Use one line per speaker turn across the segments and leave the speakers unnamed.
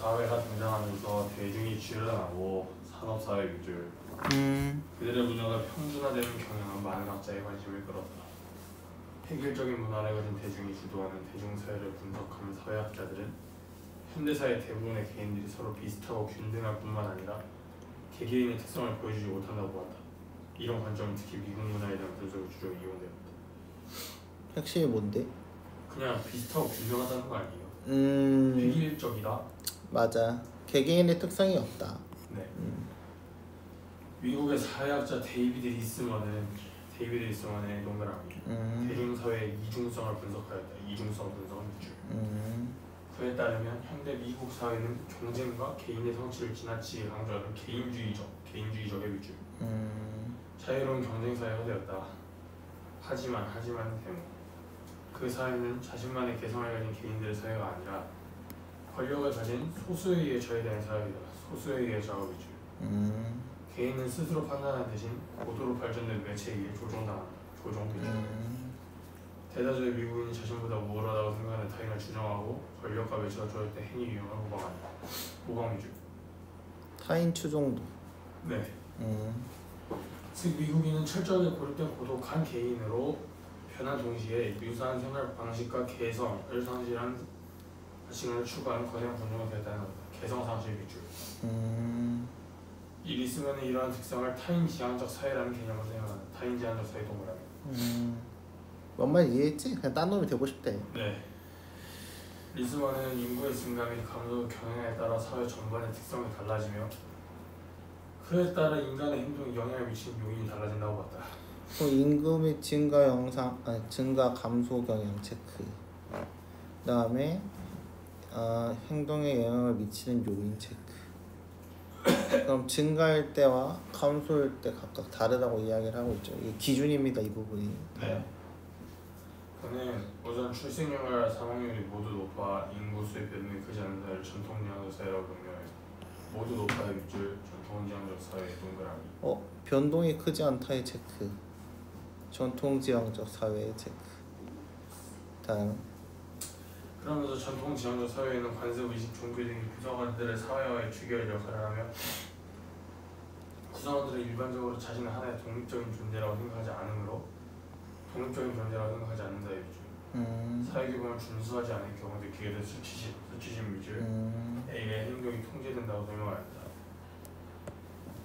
사회가 등장하면서 대중이 줄어나고 산업사회 위주 그들의 문화가 평준화되는 경향은 많은 학자의 관심을 끌었다. 획일적인 문화를 가진 대중이 주도하는 대중사회를 분석하는 사회학자들은 현대사의 대부분의 개인들이 서로 비슷하고 균등할 뿐만 아니라 개개인의 특성을 보여주지 못한다고 보았다. 이런 관점은 특히 미국 문화에 대한 분석을 주로 이용되었다.
핵심이 뭔데?
그냥 비슷하고 균등하다는 거 아니에요? 획일적이다?
맞아. 개개인의 특성이 없다.
네. 미국의 사회학자 데이비드 리스먼의 동그라미 대중사회의 이중성을 분석하였다. 이중성 분석은 줄. 그에 따르면 현대 미국 사회는 경쟁과 개인의 성취를 지나치게 강조하는 개인주의적의 위주 자유로운 경쟁사회가 되었다. 하지만 대목 그 사회는 자신만의 개성을 가진 개인들의 사회가 아니라 권력을 가진 소수에 의해 저해되는 사회이다. 소수에 의해 작업 위주 개인은 스스로 판단하는 대신 고도로 발전된 매체에 의해 조종당한다. 조종 위주 대다수의 미국인이 자신보다 우월하다고 생각하는 타인을 추종하고 권력과 매체가 조할 때 행위 유형을 모방한다. 모방 위주
타인 추종도.
네. 즉 미국인은 철저하게 고립된 고독한 개인으로 변한 동시에 유사한 생활 방식과 개성을 상실한 시간을 추구하는 거대한 본능이 되었다는 것이다. 개성 상실 위주 이 리스먼은 이러한 특성을 타인 지향적 사회라는 개념으로 생각한다. 타인 지향적 사회 동그라미
뭔 말 이해했지? 그냥 딴 놈이 되고 싶대.
네. 리스먼은 인구의 증가 및 감소 경향에 따라 사회 전반의 특성이 달라지며 그에 따라 인간의 행동에 영향을 미치는 요인이 달라진다고 봤다.
인구 및 증가 감소 경향 체크. 그다음에 행동에 영향을 미치는 요인 체크. 그럼 증가할 때와 감소할 때 각각 다르다고 이야기를 하고 있죠. 이게 기준입니다. 이 부분이.
네. 그는 우선 출생률과 사망률이 모두 높아 인구 수의 변동이 크지 않은 사회를 전통지향적 사회라고 명명해. 모두 높아의 밑줄 전통지향적 사회의 동그라미.
변동이 크지 않다의 체크. 전통지향적 사회의 체크. 다음.
그러면서 전통지향적 사회에는 관습의식, 종교 등이 구성원들의 사회와의 주결 역할을 하며 구성원들은 일반적으로 자신은 하나의 독립적인 존재라고 생각하지 않으므로 독립적인 존재라고 생각하지 않는다의 위주 사회규범을 준수하지 않을 경우 느끼게 될 수치심 위주에 의해 행동이 통제된다고 설명하였다.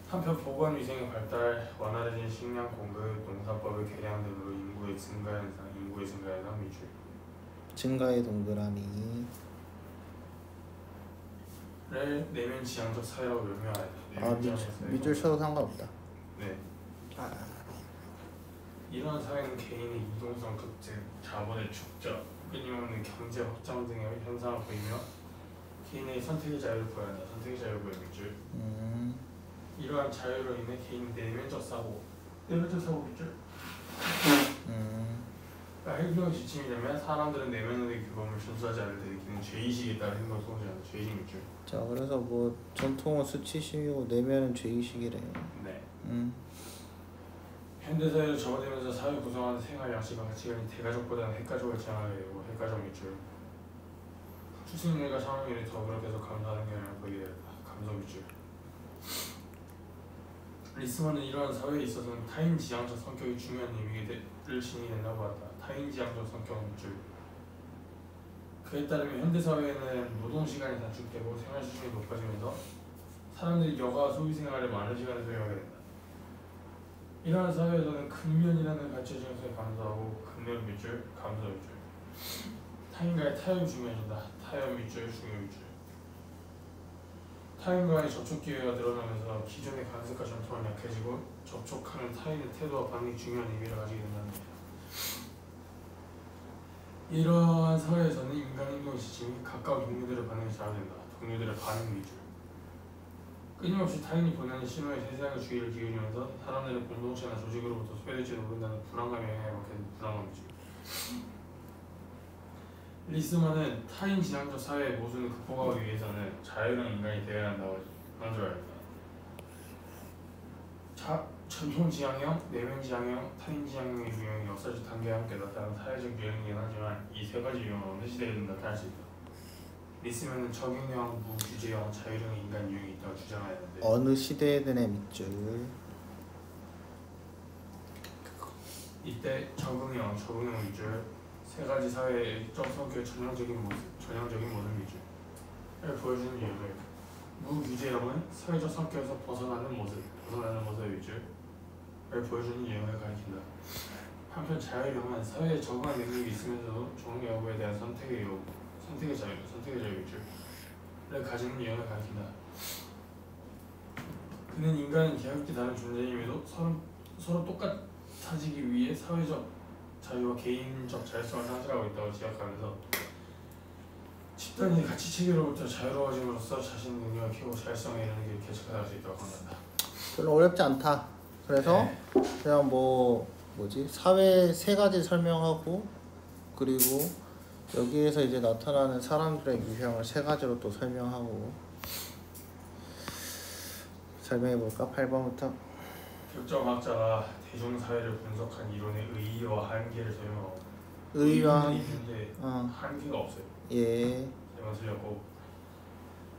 한편 보건위생의 발달, 완화된 식량 공급, 농사법의 개량 등으로 인구의 증가 현상 위주
증가의 동그라미
를 내면 지향적 사회라고 명명하였다.
밑줄 쳐도 상관없다.
네. 이러한 사회는 개인의 이동성 급증, 자본의 축적, 끊임없는 경제 확장 등의 현상을 보이며 개인의 선택의 자유를 보여한다. 선택의 자유를 보이는 밑줄. 이러한 자유로 인해 개인의 내면적 사고 밑줄. 행동의 지침이라면 사람들은 내면의 규범을 준수하지 않을 때 느끼는 죄의식에 따라 행동을 통제한다. 죄의식 밑줄.
자, 그래서 전통은 수치심이고 내면은 죄의식이래요.
네. 현대사회로 접어들면서 사회 구성하는 생활 양식과 가치관이 대가족보다는 핵가족을 지향하게 되고 핵가족 밑줄. 출생률과 사망률이 더불어 계속 감소하는 경향을 보이게 된다. 감소 밑줄. 리스먼은 이러한 사회에 있어서는 타인 지향적 성격이 중요한 의미를 지니된다고 봤다. 타인 지향적 성격 밑줄. 그에 따르면 현대사회에는 노동시간이 단축되고 생활수준이 높아지면서 사람들이 여가 소비생활에 많은 시간을 소요하게 된다. 이러한 사회에서는 근면이라는 가치 중에서 감소하고 근면 밑줄, 감소 밑줄. 타인과의 타협이 중요해진다. 타협 밑줄, 중요 밑줄. 타인과의 접촉 기회가 늘어나면서 기존의 관습과 전통은 약해지고 접촉하는 타인의 태도와 반응이 중요한 의미를 가지게 된다는 것이다. 이러한 사회에서는 인간 행동의 지침이 가까운 동료들의 반응에 좌우된다. 동료들의 반응 위주. 끊임없이 타인이 보내는 신호에 세세하게 주의를 기울이면서 사람들의 공동체나 조직으로부터 소외될지도 모른다는 불안감에 영향을 받게 된다. 불안감 위주. 리스먼은 타인 지향적 사회의 모순을 극복하기 위해서는 자유로운 인간이 되어야 한다고 강조하였다. 전통 지향형, 내면 지향형, 타인 지향형의 유형이 역사적 단계와 함께 나타난 사회적 유형이긴 하지만 이 세 가지 유형은 어느 시대에든 나타날 수 있다. 있으면 적용형, 무규제형, 자율형 인간 유형이 있다고 주장하였는데
어느 시대에든의 밑줄.
이때 적응형 밑줄 세 가지 사회의 일정 성격의 전형적인 모습 밑줄을 보여주는 유형을 무규제형은 사회적 성격에서 벗어나는 모습의 밑줄을 보여주는 유형을 가리킨다. 한편 자율형은 사회에 적응할 능력이 있으면서도 적응 여부에 대한 선택의 자유 밑줄을 가지는 유형을 가리킨다. 그는 인간은 개혁기 다른 존재임에도 서로 똑같아지기 위해 사회적 자유와 개인적 자율성을 상실하고 있다고 지적하면서 집단이 가치체계로부터 자유로워짐으로써 자신의 능력을 키우고 자율성에 이르는 길을 개척할 수 있다고 판단한다.
별로 어렵지 않다. 그래서 그냥 사회 세 가지 설명하고 그리고 여기에서 이제 나타나는 사람들의 유형을 세 가지로 또 설명하고 설명해볼까? 8번부터
특정학자가 대중사회를 분석한 이론의 의의와 한계를 설명하고
의의와
있는데 한계가 없어요.
예.
제가 틀렸고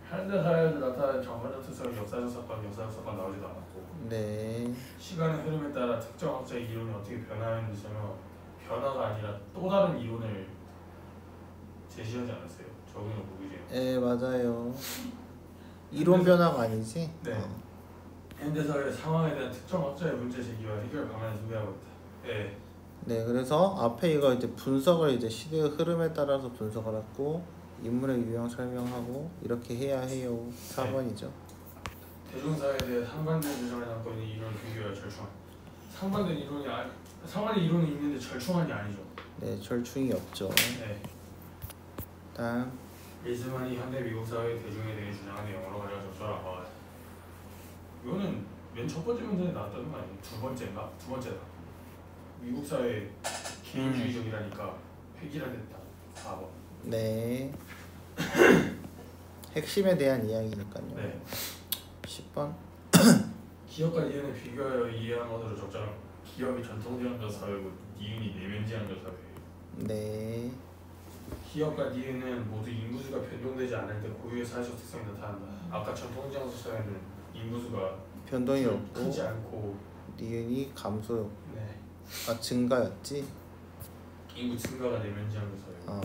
현대사회에서 나타나는 전반적 특성은 역사적 사건 나오지도 않았고
네.
시간의 흐름에 따라 특정학자의 이론이 어떻게 변화하는지 설명 변화가 아니라 또 다른 이론을 제시하지 않았어요. 적응형 무규제형.
예, 맞아요. 이론 변화가 아니지?
네. 현대사회의 상황에 대한 특정학자의 문제 제기와 해결 방안을 소개하고 있다. 예.
네, 그래서 앞에 이거 이제 분석을 이제 시대의 흐름에 따라서 분석을 했고 인물의 유형 설명하고 이렇게 해야 해요. 4번이죠.
대중사회에 대해 상반된 주장을 담고 있는 이론을 비교하여 절충한. 상반된 이론은 있는데 절충한이 아니죠.
네, 절충이 없죠.
네.
다음
리즈만이 현대 미국 사회의 대중에 대해 주장하는 영어로 가장 적절한 것. 이거는 맨 첫 번째 문제에 나왔다는 거 아니에요? 두 번째다. 미국 사회 개인주의적이라니까 획일화됐다. 4번.
네. 핵심에 대한 이야기니까요.
네.
10번
기업과 니은을 비교하여 이해하는 것으로 적절한. 기업이 전통지향적 사회고 니은이 내면지향적 사회예요.
네.
기업과 니은은 모두 인구수가 변동되지 않을 때 고유의 사회적 특성이 나타난다. 아까 전통지향적 사회는 인구수가
변동이 없고
크지 않고
니은이 감소
네.
증가였지?
인구 증가가 내면지향적 사회.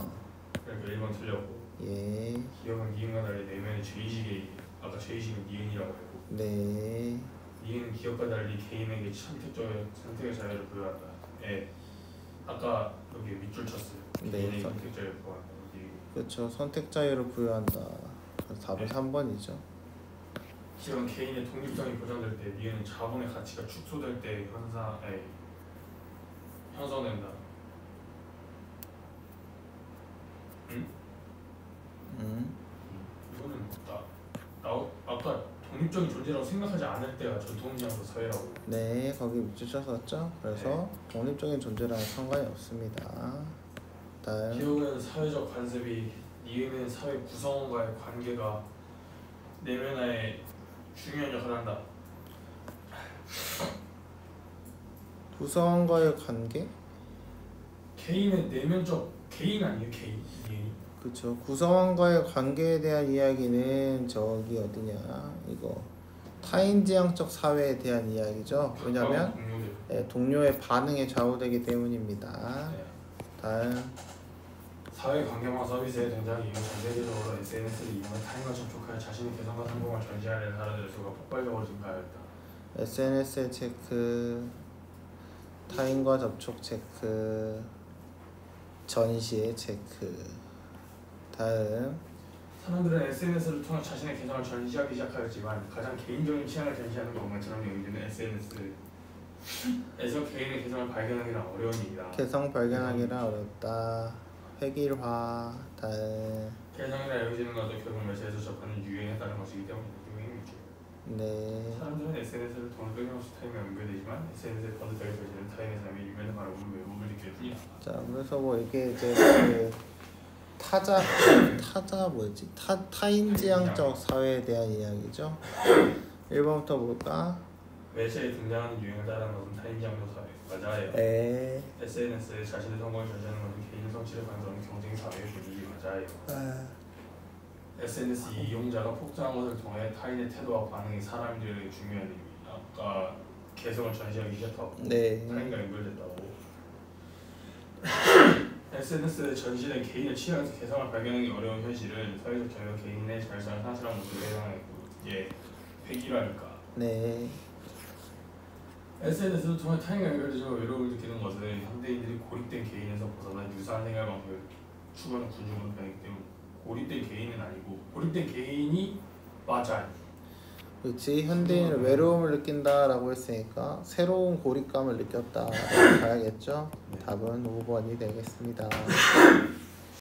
그러니까 1번 틀렸고.
예.
기업은 니은과 달리 내면의 죄의식이 아까 죄의식은 니은이라고 했고.
네.
니은은 기업과 달리 개인에게 선택의 자유를 부여한다. 예. 아까 여기 밑줄 쳤어요.
네.
개인에게 선택 자유를 부여한다.
그렇죠. 선택 자유를 부여한다. 그래서 답은 3번이죠.
기업은 개인의 독립성이 보장될 때, 니은은 자본의 가치가 축소될 때 형성된다. 이거는 아까 독립적인 존재라고 생각하지 않을 때가 전통지향적 사회라고.
네, 거기 밑줄 쳤었죠. 그래서 독립적인 존재랑은 상관이 없습니다. 다음
기업은 사회적 관습이, 니은은 사회 구성원과의 관계가 내면화에 중요한 역할을 한다.
구성원과의 관계?
개인은 내면적 개인 아니에요? 개인.
그렇죠. 구성원과의 관계에 대한 이야기는 저기 어디냐 이거 타인지향적 사회에 대한 이야기죠. 왜냐하면 동료의 반응에 좌우되기 때문입니다.
네.
다음
사회관계망 서비스의 등장이 이후 전 세계적으로 SNS를 이용해 타인과 접촉하여 자신의 개성과 성공을 전시하려는 사람들의 수가 폭발적으로 증가하였다.
SNS의 체크, 타인과 접촉 체크, 전시의 체크. 다음
사람들은 SNS를 통해 자신의 개성을 전시하기 시작하였지만 가장 개인적인 취향을 전시하는 것만처럼 여기는 SNS에서 개인의 개성을 발견하기는 어려운 일이다.
개성 발견하기는 어렵다. 획일화. 다음
개성이라 여겨지는 것도 결국 매체에서 접하는 유행에 따른 것이기 때문에 유행이죠.
네.
사람들은 SNS를 통해 끊임없이 타인과 연결되지만 SNS에 버릇하게 되지는 타인의 삶이 유면을 바라보는 외모를 느낄 뿐이다.
자, 그래서 뭐 이게 이제 타자 뭐였지? 타인지향적 사회에 대한 이야기죠. 1번부터 볼까?
매체에 등장하는 유행을 따르는 것은 타인지향적 사회. 맞아요. SNS에 자신의 성공을 전시하는 것은 개인의 성취를 관설하는 경쟁 사회의 분위기. 맞아요. SNS 이용자가 폭증한 것을 통해 타인의 태도와 반응이 사람들에게 중요한 의미. 아까 개성을 전시하기 시작하고
네.
타인과 연결됐다고. SNS에 전시된 개인의 취향에서 개성을 발견하기 어려운 현실은 사회적 경영 개인의 자율성을 상실한 모습에 해당하고 예, 획일화니까.
네.
SNS를 통해 타인과 연결되지만 외로움을 느끼는 것은 현대인들이 고립된 개인에서 벗어나 유사한 생활 방식을 추구하는 군중으로 변했기 때문에 고립된 개인은 아니고 고립된 개인이 맞아.
그렇지. 현대인은 외로움을 느낀다라고 했으니까 새로운 고립감을 느꼈다라고 봐야겠죠.
네.
답은 5번이 되겠습니다.